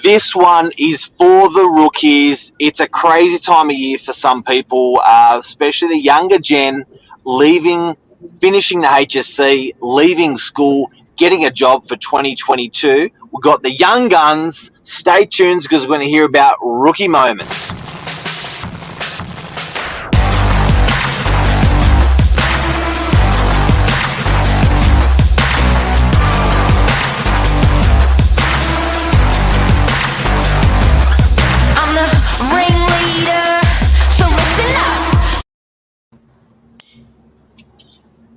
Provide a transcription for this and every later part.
This one is for the rookies. It's a crazy time of year for some people, especially the younger gen, finishing the HSC, leaving school, getting a job for 2022. We've got the young guns. Stay tuned because we're going to hear about rookie moments.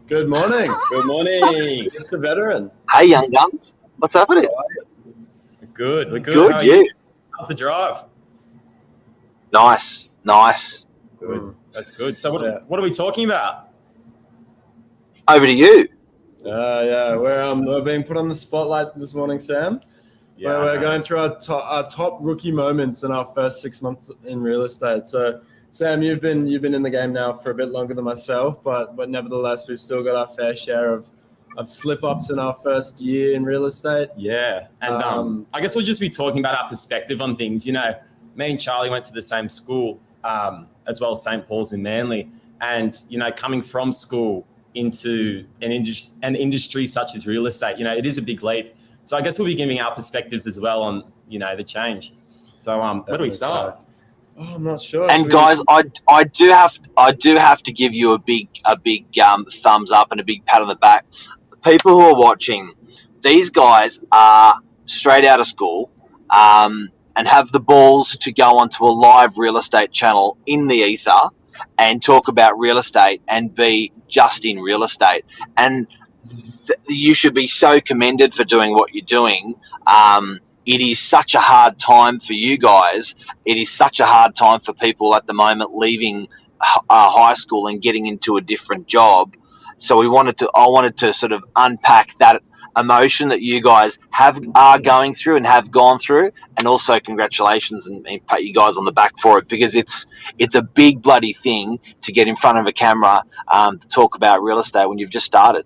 Good morning. Good morning, Mr. Veteran. Hey, young guns. What's happening? Good. We're good. Good, How are yeah. you? How's the drive? Nice. Good. That's good. So what are we talking about? Over to you. We're being put on the spotlight this morning, Sam. Yeah, we're going through our top rookie moments in our first 6 months in real estate. So, Sam, you've been in the game now for a bit longer than myself, but nevertheless, we've still got our fair share of slip-ups in our first year in real estate. Yeah, and I guess we'll just be talking about our perspective on things. You know, me and Charlie went to the same school, as well as St. Paul's in Manly, and you know, coming from school into an industry such as real estate, you know, it is a big leap. So I guess we'll be giving our perspectives as well on, you know, the change. So where do we start? Oh, I'm not sure. And guys, I do have to give you a big thumbs up and a big pat on the back. The people who are watching, these guys are straight out of school and have the balls to go onto a live real estate channel in the ether and talk about real estate and be just in real estate. And you should be so commended for doing what you're doing. It is such a hard time for you guys. It is such a hard time for people at the moment leaving high school and getting into a different job. So I wanted to sort of unpack that emotion that you guys are going through and have gone through, and also congratulations and pat you guys on the back for it, because it's a big bloody thing to get in front of a camera to talk about real estate when you've just started.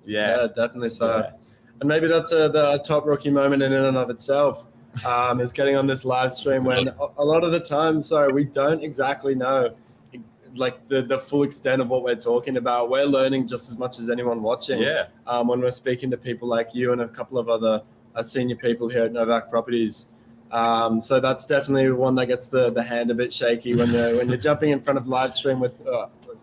Yeah, definitely so. Yeah. And maybe that's the top rookie moment in and of itself, is getting on this live stream when a lot of the time, we don't exactly know like the full extent of what we're talking about. We're learning just as much as anyone watching. Yeah. When we're speaking to people like you and a couple of other senior people here at Novak Properties. So that's definitely one that gets the hand a bit shaky when you're jumping in front of live stream with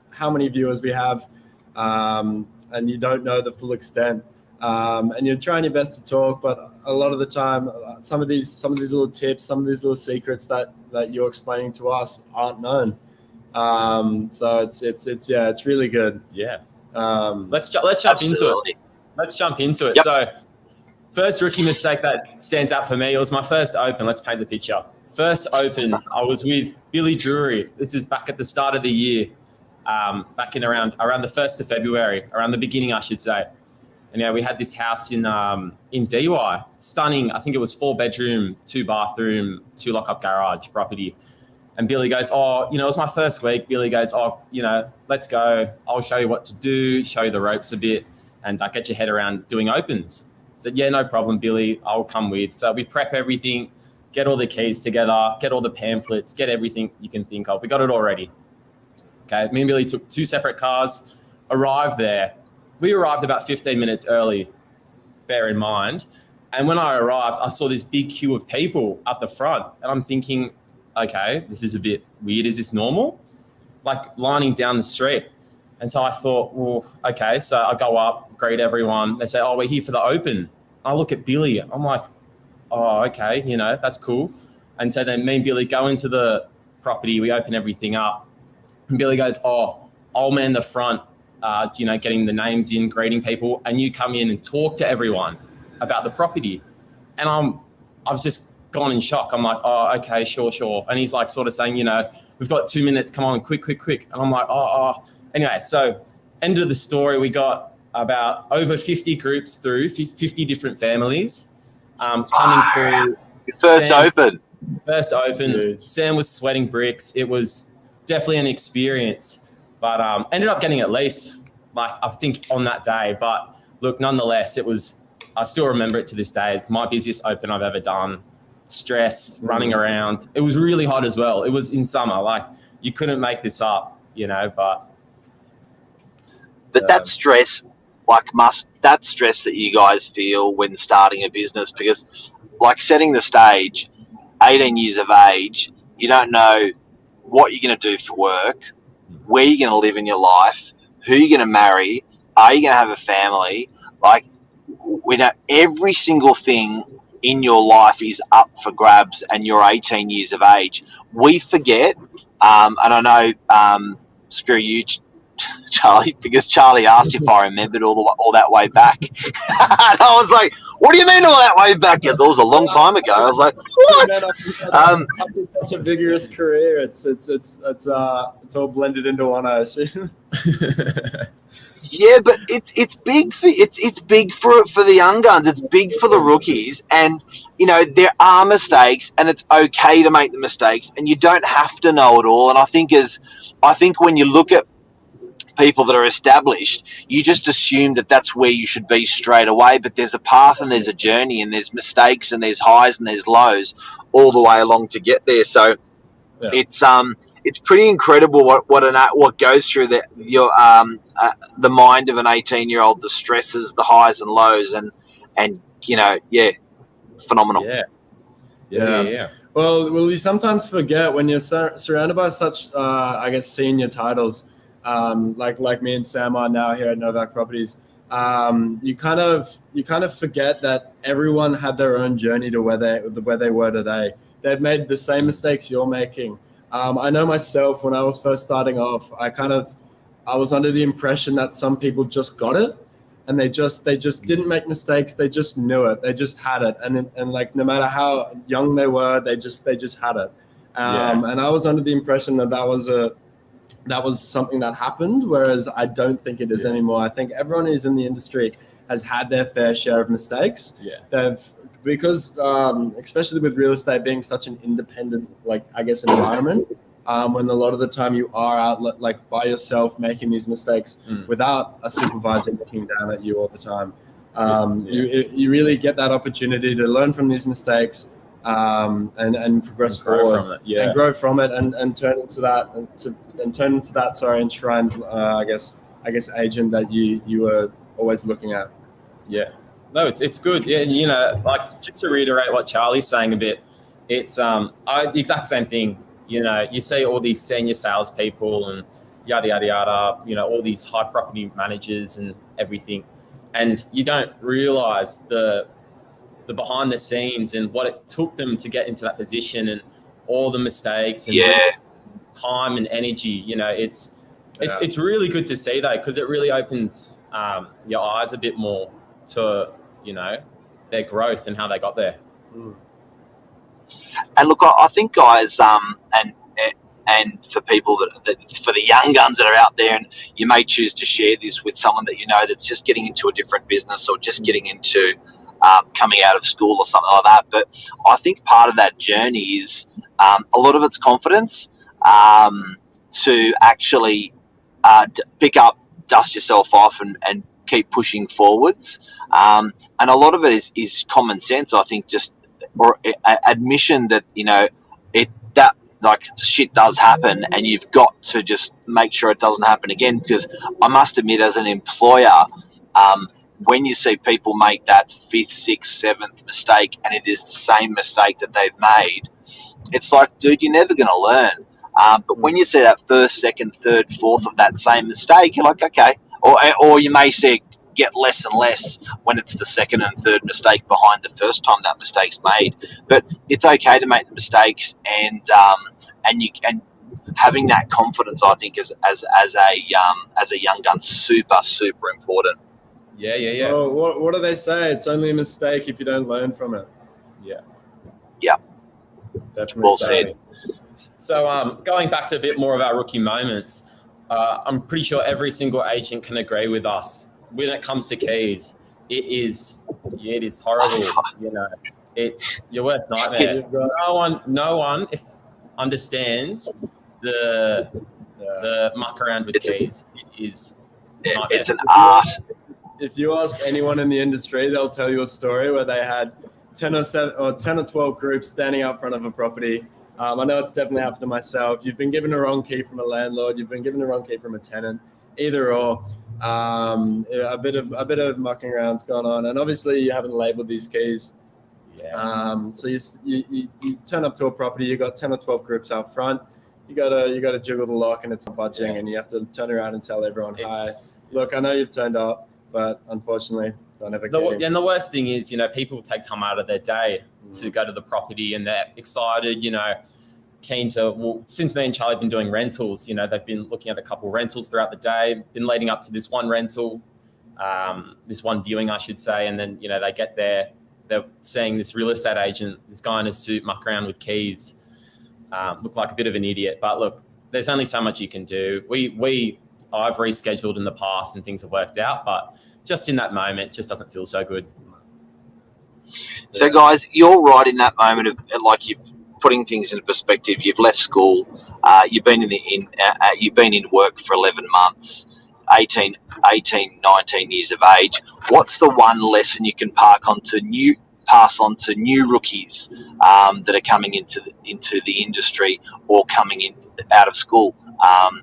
how many viewers we have, and you don't know the full extent. And you're trying your best to talk, but a lot of the time, some of these little tips, some of these little secrets that you're explaining to us aren't known. So it's really good. Yeah. Let's jump into it. Let's jump into it. Yep. So, first rookie mistake that stands out for me, it was my first open. Let's paint the picture. First open, I was with Billy Drury. This is back at the start of the year, back in around the 1st of February, around the beginning, I should say. And yeah, we had this house in DY, stunning. I think it was 4-bedroom, 2-bathroom, 2-lock-up garage property. And Billy goes, oh, you know, it was my first week. Billy goes, oh, you know, let's go. I'll show you what to do, show you the ropes a bit, and get your head around doing opens. I said, yeah, no problem, Billy. I'll come with. So we prep everything, get all the keys together, get all the pamphlets, get everything you can think of. We got it all ready. Okay, me and Billy took 2 separate cars, arrived there. We arrived about 15 minutes early, bear in mind. And when I arrived, I saw this big queue of people up the front. And I'm thinking, okay, this is a bit weird. Is this normal? Like lining down the street. And so I thought, well, okay. So I go up, greet everyone. They say, oh, we're here for the open. I look at Billy. I'm like, oh, okay, you know, that's cool. And so then me and Billy go into the property. We open everything up. And Billy goes, oh, I'll man the front. You know, getting the names in, greeting people, and you come in and talk to everyone about the property. And I've just gone in shock. I'm like, oh, okay, sure. And he's like sort of saying, you know, we've got 2 minutes, come on, quick. And I'm like, oh. Anyway, so end of the story, we got about over 50 groups through, 50 different families coming through. First open. Sam was sweating bricks. It was definitely an experience. But ended up getting at least, like, I think on that day. But look, nonetheless, I still remember it to this day. It's my busiest open I've ever done. stress, running around. It was really hot as well. It was in summer. Like, you couldn't make this up, but that stress, that stress that you guys feel when starting a business, because like setting the stage, 18 years of age, you don't know what you're going to do for work, where you're going to live in your life, who you're going to marry, are you going to have a family? Like, we know every single thing in your life is up for grabs, and you're 18 years of age. We forget, and I know, screw you, Charlie, because Charlie asked if I remembered all that way back. And I was like, what do you mean all that way back? Yes, it was a long time ago. I was like, what? After such a vigorous career, it's all blended into one, I assume. Yeah, but it's big for the young guns. It's big for the rookies, and there are mistakes, and it's okay to make the mistakes, and you don't have to know it all. And I think when you look at people that are established, you just assume that that's where you should be straight away, but there's a path and there's a journey, and there's mistakes and there's highs and there's lows all the way along to get there. So it's pretty incredible what goes through the mind of an 18-year-old, the stresses, the highs and lows, and phenomenal. Yeah. Well, you sometimes forget when you're surrounded by such senior titles, like me and Sam are now here at Novak Properties. You kind of forget that everyone had their own journey to where they were today. They've made the same mistakes you're making. I know myself, when I was first starting off, I was under the impression that some people just got it, and they just didn't make mistakes. They just knew it. They just had it, and like, no matter how young they were, they just had it. And I was under the impression that was something that happened, whereas I don't think it is anymore. I think everyone who's in the industry has had their fair share of mistakes. Because especially with real estate being such an independent, environment, when a lot of the time you are out by yourself making these mistakes without a supervisor looking down at you all the time. You really get that opportunity to learn from these mistakes and progress forward from it, and grow from it, and turn into that enshrined agent that you were always looking at. No, it's good. Just to reiterate what Charlie's saying a bit, it's the exact same thing. You see all these senior salespeople and yada yada yada. All these high property managers and everything, and you don't realize the behind the scenes and what it took them to get into that position, and all the mistakes and time and energy. It's really good to see that, because it really opens your eyes a bit more to their growth and how they got there. And look, I think, guys, and for people that for the young guns that are out there, and you may choose to share this with someone that that's just getting into a different business, or just getting into coming out of school or something like that. But I think part of that journey is a lot of it's confidence, to actually pick up, dust yourself off, and keep pushing forwards. And a lot of it is common sense, I think, or admission that shit does happen, and you've got to just make sure it doesn't happen again. Because I must admit, as an employer, when you see people make that 5th, 6th, 7th mistake, and it is the same mistake that they've made, it's like, dude, you're never going to learn. But when you see that 1st, 2nd, 3rd, 4th of that same mistake, you're like, okay. Or you may see it get less and less when it's the 2nd and 3rd mistake behind the first time that mistake's made. But it's okay to make the mistakes, and having that confidence, I think, as a young gun, super important. Yeah. Well, what do they say? It's only a mistake if you don't learn from it. Yeah. Definitely. Well said. So going back to a bit more of our rookie moments, I'm pretty sure every single agent can agree with us. When it comes to keys, it is horrible. It's your worst nightmare. No one understands the muck around with keys. It is it's an art. If you ask anyone in the industry, they'll tell you a story where they had 10 or 12 groups standing out front of a property. I know it's definitely happened to myself. You've been given a wrong key from a landlord. You've been given a wrong key from a tenant. Either or. A bit of mucking around's gone on, and obviously you haven't labelled these keys. Yeah. So you turn up to a property. You got 10 or 12 groups out front. You gotta jiggle the lock, and it's not budging, and you have to turn around and tell everyone, "Hi, look, I know you've turned up, but unfortunately, don't have a key." And the worst thing is, people take time out of their day to go to the property, and they're excited, keen to. Well, since me and Charlie have been doing rentals, they've been looking at a couple of rentals throughout the day, been leading up to this one rental, this one viewing, I should say, and then they get there, they're seeing this real estate agent, this guy in a suit, muck around with keys. Look like a bit of an idiot, but look, there's only so much you can do. I've rescheduled in the past and things have worked out, but just in that moment, it just doesn't feel so good. So, guys, you're right in that moment of like you're putting things into perspective. You've left school. You've been in work for 11 months, 18, 19 years of age. What's the one lesson you can pass on to new rookies that are coming into the industry or coming in out of school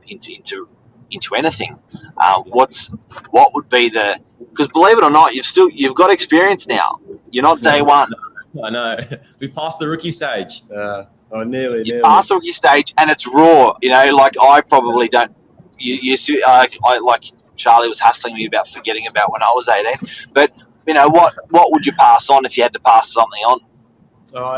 into anything? What would be because believe it or not, you've got experience now. You're not day one. I know. We've passed the rookie stage. Nearly. You passed the rookie stage, and it's raw. Like I probably don't. I like Charlie was hassling me about forgetting about when I was 18, but. What would you pass on if you had to pass something on?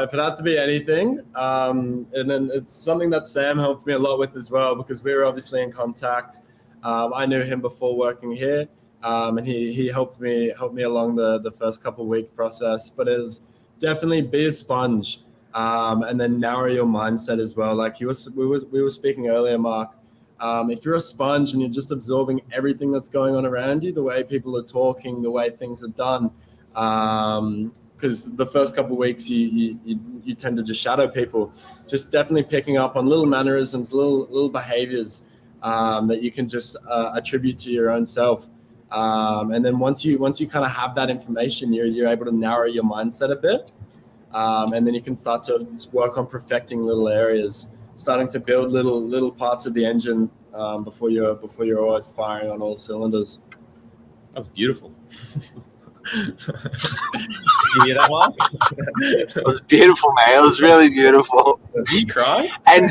If it had to be anything, and then it's something that Sam helped me a lot with as well, because we were obviously in contact. I knew him before working here, and he helped me along the first couple of week process. But it was definitely be a sponge, and then narrow your mindset as well. Like we were speaking earlier, Mark. If you're a sponge and you're just absorbing everything that's going on around you, the way people are talking, the way things are done, because the first couple of weeks you tend to just shadow people, just definitely picking up on little mannerisms, little behaviors that you can just attribute to your own self. And then once you kind of have that information, you're able to narrow your mindset a bit, and then you can start to work on perfecting little areas. Starting to build little parts of the engine before you're always firing on all cylinders. That's beautiful. Did you hear that, Mark? It was beautiful, man. It was really beautiful. Did you cry? And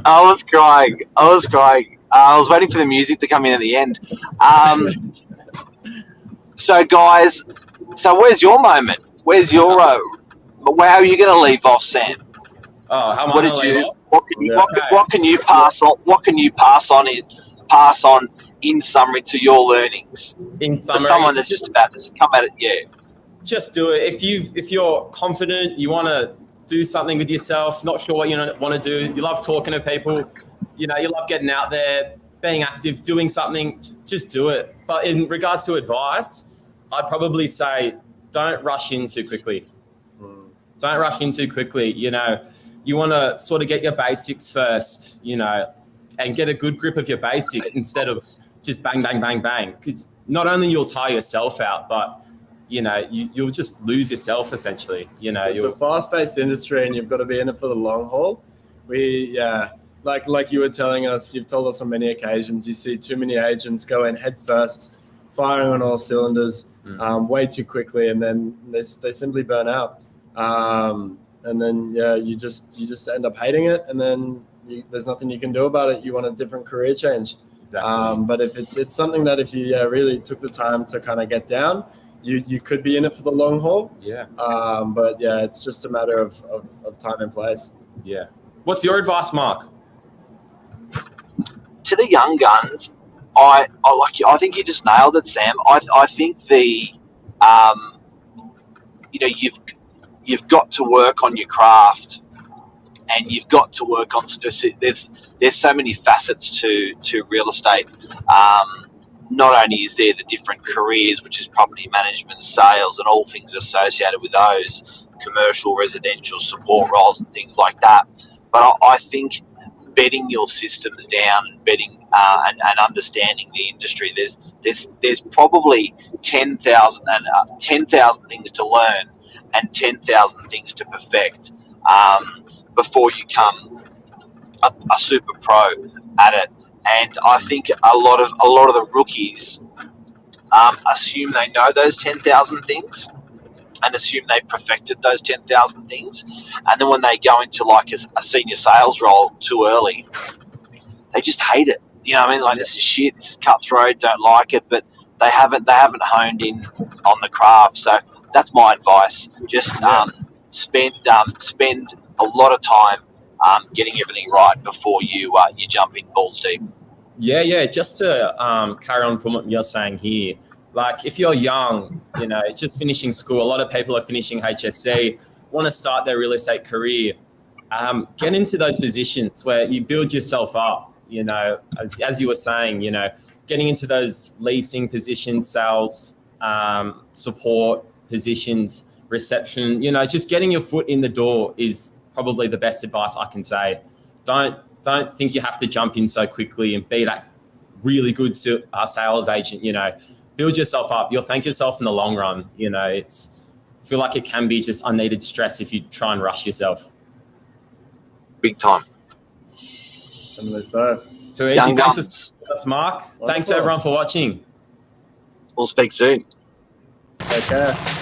I was crying. I was waiting for the music to come in at the end. So, guys, where's your moment? Where's your how are you going to leave off, Sam? Oh, how am I going to leave off? What can you pass on? What can you pass on in summary to your learnings? In summary, for someone that's just about to come at it, yeah. Just do it. If you're confident, you want to do something with yourself, not sure what you want to do, you love talking to people, you love getting out there, being active, doing something, just do it. But in regards to advice, I'd probably say don't rush in too quickly. Don't rush in too quickly. You want to sort of get your basics first, and get a good grip of your basics instead of just bang, bang, bang, bang. Because not only you'll tire yourself out, but, you'll just lose yourself essentially. It's a fast-paced industry and you've got to be in it for the long haul. Like you were telling us, you've told us on many occasions, you see too many agents go in head first, firing on all cylinders way too quickly, and then they simply burn out. And then you just end up hating it, and then there's nothing you can do about it. You want a different career change. Exactly. But if it's something that if you really took the time to kind of get down, you could be in it for the long haul. Yeah. But it's just a matter of time and place. Yeah. What's your advice, Mark? To the young guns, I like you. I think you just nailed it, Sam. I think you've got to work on your craft, and you've got to work on specific. There's so many facets to real estate. Not only is there the different careers, which is property management, sales, and all things associated with those, commercial, residential, support roles, and things like that. But I think bedding your systems down and bedding and understanding the industry, there's probably 10,000 things to learn, and 10,000 things to perfect before you come a super pro at it. And I think a lot of the rookies assume they know those 10,000 things and assume they've perfected those 10,000 things, and then when they go into like a senior sales role too early, they just hate it. You know what I mean? Like, this is shit. This is cutthroat. Don't like it. But they haven't honed in on the craft. So that's my advice. Just spend a lot of time getting everything right before you jump in balls deep. Yeah. Just to carry on from what you're saying here, like if you're young, you know, just finishing school, a lot of people are finishing HSC, want to start their real estate career. Get into those positions where you build yourself up, you know, as you were saying, you know, getting into those leasing positions, sales, support positions, reception, you know, just getting your foot in the door is probably the best advice I can say. Don't think you have to jump in so quickly and be that really good sales agent, you know. Build yourself up. You'll thank yourself in the long run. You know, I feel like it can be just unneeded stress if you try and rush yourself. Big time. So easy. Young Thanks guns. to Mark. Thanks to everyone for watching. We'll speak soon. take care.